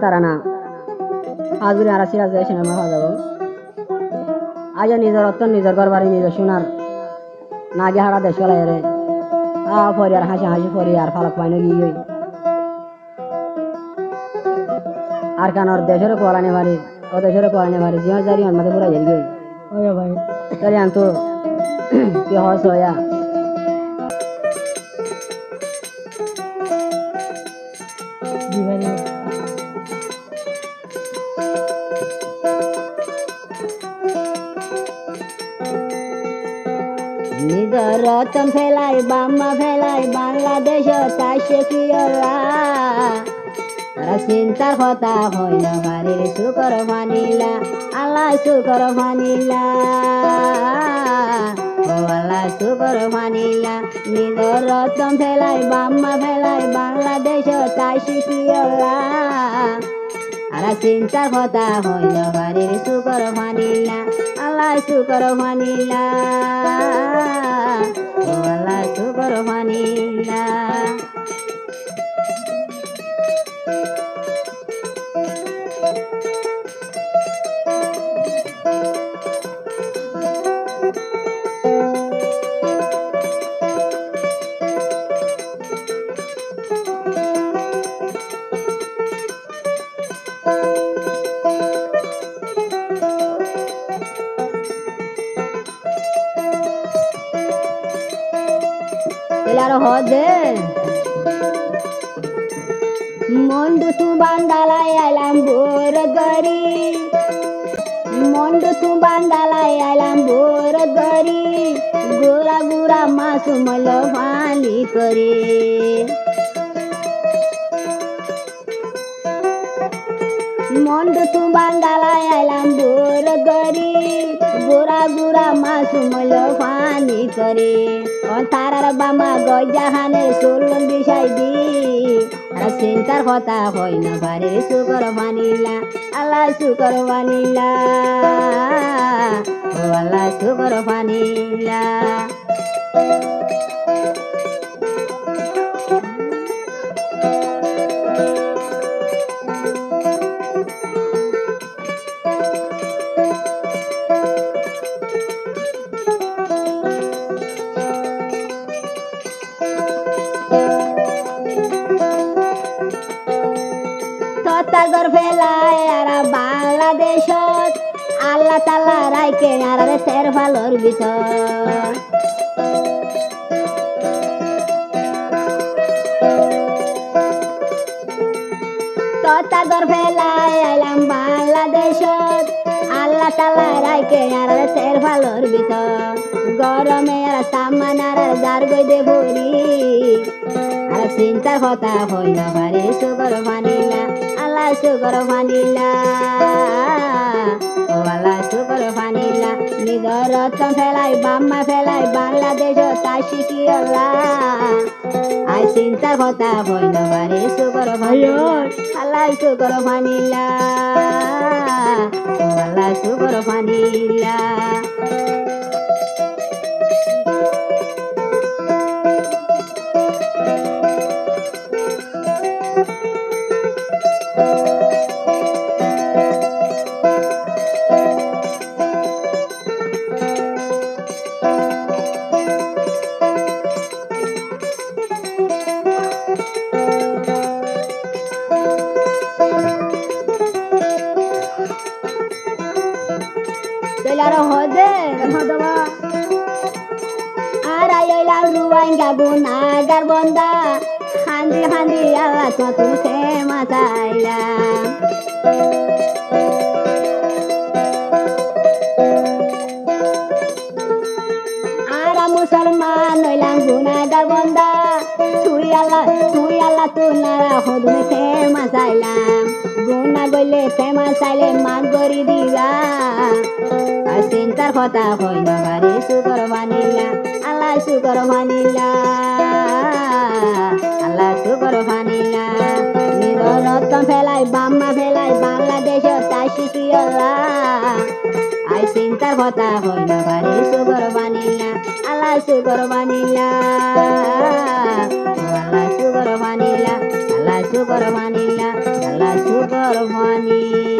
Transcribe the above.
তারা না আজুরি আর সিরাজ সিনেমা হওয়া যাব আজ নিজের অত্য নিজের ঘর বাড়ি নিজের সোনার না গে হারা দেশ গেলে রে ফরি আর হাসি হাসি ফরি আর ফালক পাইন গিয়ে আর কানর দেশের কোয়ালানি বাড়ি ও দেশের কোয়ালানি বাড়ি জিও জারি আমাদের পুরা জেল গই ওই ভাই জারি আনতো কি হয় সোয়া নিজের রতন ফেলাই বাম্মা ফেলাই বাংলাদেশ তাইছে কি তারা চিন্তার কথা হয় না বাড়ির শুকর মানিলা আল্লাহ শুকর মানিলা ও আল্লাহ শুকর মানিলা নিজের রতন ফেলাই বাম্মা ফেলাই বাংলাদেশ তাইছে কি আর চিন্তার কথা হয় না বাড়ির শুকর মানিলা আল্লাহ শুকর মানিলা ও আল্লাহ শুকর মানিলা হদে মন্ডু তু বান্দালাই আইলাম বোর গরি মন্ডু তু বান্দালাই আইলাম বোর গরি গোরা গোরা মাসু মল ফালি করে মন্ডু তু বান্দালাই আইলাম বোর গরি গোরা গোরা মাসু মল ফানি করে তারার বামা গয় জাহানের চলন বিষয় দি আর চিন্তার কথা হয় না বাড়ির শুকর বানিলা আল্লাহ শুকর বানিলা ও আল্লাহ শুকর বানিলা তত্তাগর ফেলায় আর বাংলাদেশত আল্লাহ তাআলা রাইকে আর তের ভালোর ভিতর তত্তাগর ফেলায় আইলাম বাংলাদেশত আল্লাহ তাআলা রাইকে আর তের ভালোর ভিতর গরমে আর সামান আর যার গই দে ভরি আর চিন্তার কথা হয় না বাড়ি শুকর মানিলা আল্লাহ শুকর মানিলা ও আল্লাহ শুকর মানিলা নিজের রতন ফেলাই বাম্মা ফেলাই বাংলাদেশ তাই শিখি আই চিন্তার কথা হয় না বাড়ি শুকর মানিলা আল্লাহ শুকর মানিলা ও আল্লাহ শুকর মানিলা আর আইলাম রুয়াইঙ্গা গুনাগার বন্দা হান্দি হান্দি আল্লাহ তো তুলতে মাথাইলাম আর মুসলমান হইলাম গুনাগার বন্দা তুই আল্লাহ তো নারা হদুতে মাথাইলাম গুনা গইলে ফেমা চাইলে মান করি দিবা আর চিন্তার কথা হয় না বাড়ি শুকর বানিলা আল্লাহ শুকর বানিলা আল্লাহ শুকর বানিলা নিজের রতন ফেলাই বাম্মা ফেলাই বাংলাদেশ তাই শিখি আই চিন্তার কথা হয় না বাড়ি শুকর বানিলা আল্লাহ শুকর বানিলা আল্লাহ শুকর বানিলা আল্লাহ শুকর ভানিলা আল্লাহ শুকর ভানি